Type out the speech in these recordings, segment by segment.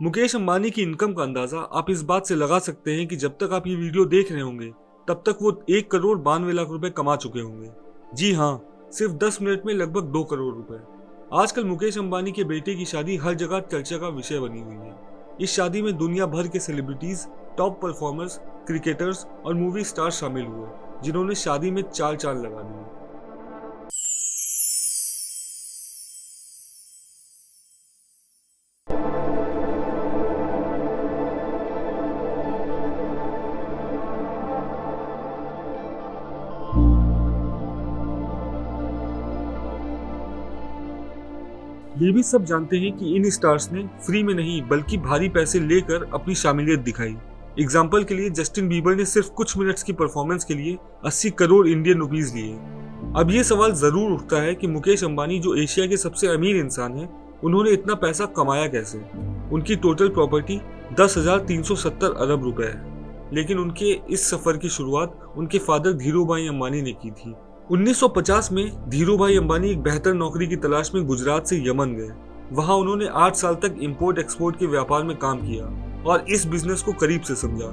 मुकेश अंबानी की इनकम का अंदाजा आप इस बात से लगा सकते हैं कि जब तक आप ये वीडियो देख रहे होंगे तब तक वो 1 करोड़ 92 लाख रुपए कमा चुके होंगे। जी हाँ, सिर्फ 10 मिनट में लगभग 2 करोड़ रुपए। आजकल मुकेश अंबानी के बेटे की शादी हर जगह चर्चा का विषय बनी हुई है। इस शादी में दुनिया भर के सेलिब्रिटीज, टॉप परफॉर्मर्स, क्रिकेटर्स और मूवी स्टार्स शामिल हुए, जिन्होंने शादी में चार चांद लगा दिए। ये भी सब जानते हैं कि इन स्टार्स ने फ्री में नहीं बल्कि भारी पैसे लेकर अपनी शामिलियत दिखाई। एग्जाम्पल के लिए जस्टिन बीबर ने सिर्फ कुछ मिनट्स की परफॉर्मेंस के लिए 80 करोड़ इंडियन रुपीस लिए। अब ये सवाल जरूर उठता है कि मुकेश अंबानी जो एशिया के सबसे अमीर इंसान हैं, उन्होंने इतना पैसा कमाया कैसे। उनकी टोटल प्रॉपर्टी 10,370 अरब रुपए है, लेकिन उनके इस सफर की शुरुआत उनके फादर धीरूभाई अंबानी ने की थी। 1950 में धीरूभाई अंबानी एक बेहतर नौकरी की तलाश में गुजरात से यमन गए। वहां उन्होंने 8 साल तक इंपोर्ट एक्सपोर्ट के व्यापार में काम किया और इस बिजनेस को करीब से समझा।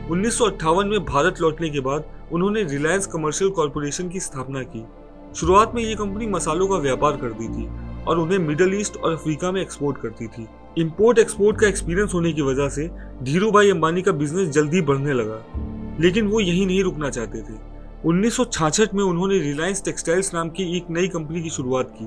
1958 में भारत लौटने के बाद उन्होंने रिलायंस कमर्शियल कॉरपोरेशन की स्थापना की। शुरुआत में ये कंपनी मसालों का व्यापार करती थी और उन्हें मिडल ईस्ट और अफ्रीका में एक्सपोर्ट करती थी। इंपोर्ट एक्सपोर्ट का एक्सपीरियंस होने की वजह से धीरूभाई अंबानी का बिजनेस जल्दी बढ़ने लगा, लेकिन वो यही नहीं रुकना चाहते थे। 1966 में उन्होंने रिलायंस टेक्सटाइल्स नाम की एक नई कंपनी की शुरुआत की।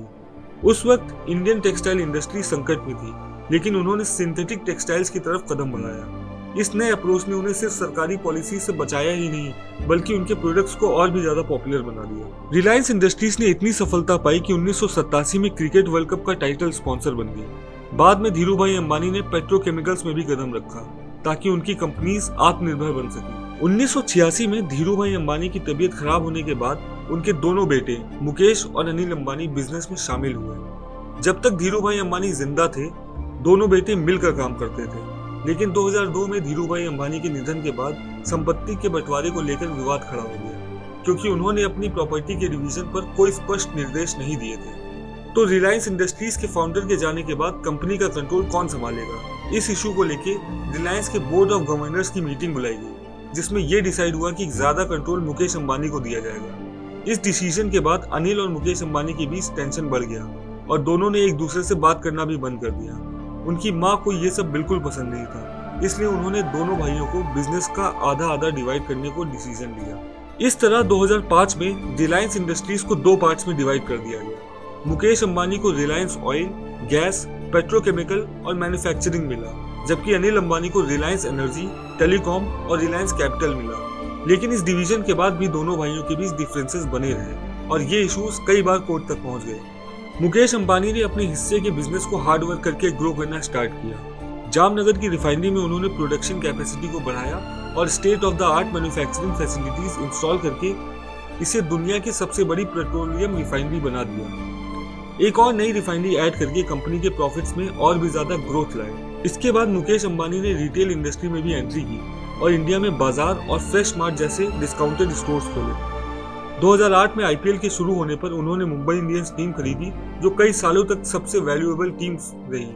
उस वक्त इंडियन टेक्सटाइल इंडस्ट्री संकट में थी, लेकिन उन्होंने सिंथेटिक टेक्सटाइल्स की तरफ कदम बढ़ाया। इस नए अप्रोच ने उन्हें सिर्फ सरकारी पॉलिसी से बचाया ही नहीं, बल्कि उनके प्रोडक्ट्स को और भी ज्यादा पॉपुलर बना दिया। रिलायंस इंडस्ट्रीज ने इतनी सफलता पाई कि 1987 में क्रिकेट वर्ल्ड कप का टाइटल स्पॉन्सर बन गई। बाद में धीरूभाई अंबानी ने पेट्रोकेमिकल्स में भी कदम रखा ताकि उनकी कंपनीज आत्मनिर्भर बन सकें। 1986 में धीरूभाई अंबानी की तबीयत खराब होने के बाद उनके दोनों बेटे मुकेश और अनिल अंबानी बिजनेस में शामिल हुए। जब तक धीरूभाई अंबानी जिंदा थे, दोनों बेटे मिलकर काम करते थे, लेकिन 2002 में धीरूभाई अंबानी के निधन के बाद संपत्ति के बंटवारे को लेकर विवाद खड़ा हो गया, क्योंकि उन्होंने अपनी प्रॉपर्टी के डिवीजन पर कोई स्पष्ट निर्देश नहीं दिए थे। तो रिलायंस इंडस्ट्रीज के फाउंडर के जाने के बाद कंपनी का कंट्रोल कौन संभालेगा, इस इशू को लेकर रिलायंस के बोर्ड ऑफ गवर्नर्स की मीटिंग बुलाई गई, जिसमें यह डिसाइड हुआ कि ज्यादा कंट्रोल मुकेश अंबानी को दिया जाएगा। इस डिसीजन के बाद अनिल और मुकेश अंबानी के बीच टेंशन बढ़ गया और दोनों ने एक दूसरे से बात करना भी बंद कर दिया। उनकी माँ को यह सब बिल्कुल पसंद नहीं था, इसलिए उन्होंने दोनों भाइयों को बिजनेस का आधा आधा डिवाइड करने को डिसीजन लिया। इस तरह 2005 में रिलायंस इंडस्ट्रीज को 2 पार्ट्स में डिवाइड कर दिया गया। मुकेश अंबानी को रिलायंस ऑयल, गैस, पेट्रोकेमिकल और मैन्युफैक्चरिंग मिला, जबकि अनिल अंबानी को रिलायंस एनर्जी, टेलीकॉम और रिलायंस कैपिटल मिला। लेकिन इस डिवीजन के बाद भी दोनों भाइयों के बीच डिफरेंसेस बने रहे और ये इश्यूज कई बार कोर्ट तक पहुंच गए। मुकेश अंबानी ने अपने हिस्से के बिजनेस को हार्ड वर्क करके ग्रो करना स्टार्ट किया। जामनगर की रिफाइनरी में उन्होंने प्रोडक्शन कैपेसिटी को बढ़ाया और state of the art manufacturing facilities install करके इसे दुनिया की सबसे बड़ी पेट्रोलियम रिफाइनरी बना दिया। एक और नई रिफाइनरी ऐड करके कंपनी के प्रॉफिट्स में और भी ज्यादा ग्रोथ लाए। इसके बाद मुकेश अंबानी ने रिटेल इंडस्ट्री में भी एंट्री की और इंडिया में बाजार और फ्रेश मार्ट जैसे डिस्काउंटेड स्टोर्स खोले। 2008 में आईपीएल के शुरू होने पर उन्होंने मुंबई इंडियंस टीम खरीदी, जो कई सालों तक सबसे वैल्यूएबल टीम रही।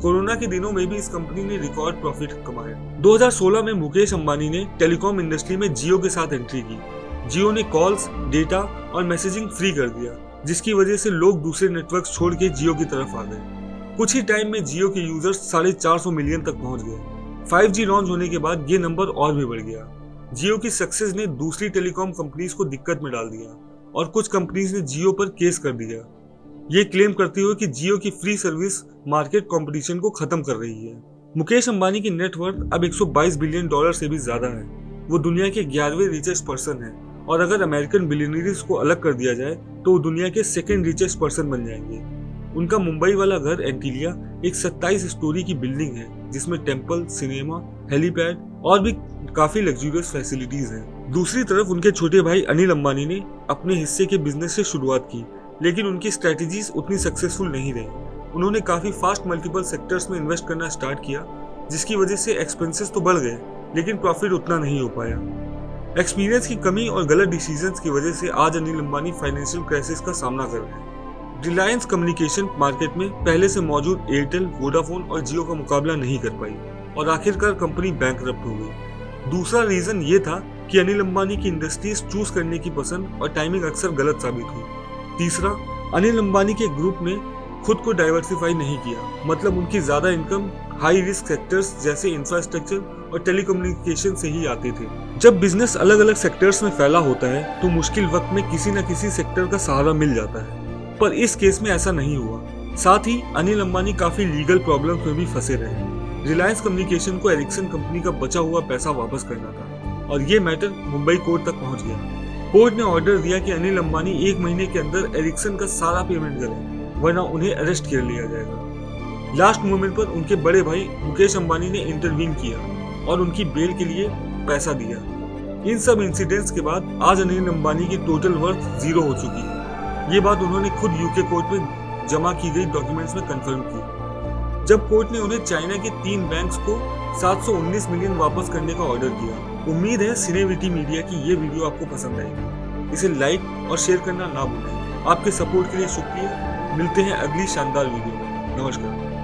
कोरोना के दिनों में भी इस कंपनी ने रिकॉर्ड प्रॉफिट कमाया। 2016 में मुकेश अंबानी ने टेलीकॉम इंडस्ट्री में जियो के साथ एंट्री की। जियो ने कॉल्स, डेटा और मैसेजिंग फ्री कर दिया, जिसकी वजह से लोग दूसरे नेटवर्क्स छोड़ के जियो की तरफ आ गए। कुछ ही टाइम में जियो के यूजर्स 450 मिलियन तक पहुंच गए। 5G लॉन्च होने के बाद ये नंबर और भी बढ़ गया। जियो की सक्सेस ने दूसरी टेलीकॉम कंपनीज को दिक्कत में डाल दिया और कुछ कंपनीज ने जियो पर केस कर दिया, ये क्लेम करती हुए कि जियो की फ्री सर्विस मार्केट कंपटीशन को खत्म कर रही है। मुकेश अंबानी की नेटवर्थ अब $122 बिलियन से भी ज्यादा है। वो दुनिया के 11वें रिचेस्ट पर्सन है और अगर अमेरिकन बिलियनरीज को अलग कर दिया जाए तो वो दुनिया के 2nd रिचेस्ट पर्सन बन जाएंगे। उनका मुंबई वाला घर एंटीलिया एक 27 स्टोरी की बिल्डिंग है, जिसमें टेम्पल, सिनेमा, हेलीपैड और भी काफी लग्जूरियस फैसिलिटीज हैं। दूसरी तरफ उनके छोटे भाई अनिल अंबानी ने अपने हिस्से के बिजनेस से शुरुआत की, लेकिन उनकी स्ट्रेटेजीज उतनी सक्सेसफुल नहीं रही। उन्होंने काफी फास्ट मल्टीपल सेक्टर्स में इन्वेस्ट करना स्टार्ट किया, जिसकी वजह से एक्सपेंसेस तो बढ़ गए, लेकिन प्रॉफिट उतना नहीं हो पाया। एक्सपीरियंस की कमी और गलत डिसीजंस की वजह से आज अनिल अंबानी फाइनेंशियल क्राइसिस का सामना कर रहे हैं। रिलायंस कम्युनिकेशन मार्केट में पहले से मौजूद एयरटेल, वोडाफोन और जियो का मुकाबला नहीं कर पाई और आखिरकार कंपनी बैंकरप्ट हो गई। दूसरा रीजन ये था कि अनिल अंबानी की इंडस्ट्रीज चूज करने की पसंद और टाइमिंग अक्सर गलत साबित हुई। तीसरा, अनिल अंबानी के ग्रुप ने खुद को डाइवर्सिफाई नहीं किया, मतलब उनकी ज्यादा इनकम हाई रिस्क सेक्टर्स जैसे इंफ्रास्ट्रक्चर और टेलीकम्युनिकेशन से ही आते थे। जब बिजनेस अलग अलग सेक्टर्स में फैला होता है तो मुश्किल वक्त में किसी न किसी सेक्टर का सहारा मिल जाता है, पर इस केस में ऐसा नहीं हुआ। साथ ही अनिल अंबानी काफी लीगल प्रॉब्लम्स में भी फंसे रहे। रिलायंस कम्युनिकेशन को एरिक्सन कंपनी का बचा हुआ पैसा वापस करना था और ये मैटर मुंबई कोर्ट तक पहुंच गया। कोर्ट ने ऑर्डर दिया कि अनिल अंबानी 1 महीने के अंदर एरिक्सन का सारा पेमेंट करें, वरना उन्हें अरेस्ट कर लिया जाएगा। लास्ट मोमेंट पर उनके बड़े भाई मुकेश अंबानी ने इंटरवीन किया और उनकी बेल के लिए पैसा दिया। इन सब इंसिडेंट्स के बाद आज अनिल अंबानी की टोटल वर्थ 0 हो चुकी है। ये बात उन्होंने खुद यूके कोर्ट में जमा की गई डॉक्यूमेंट्स में कंफर्म की, जब कोर्ट ने उन्हें चाइना के 3 बैंक्स को 719 मिलियन वापस करने का ऑर्डर किया। उम्मीद है सिनेविटी मीडिया की ये वीडियो आपको पसंद आएगी। इसे लाइक और शेयर करना ना भूलें। आपके सपोर्ट के लिए शुक्रिया। मिलते हैं अगली शानदार वीडियो में। नमस्कार।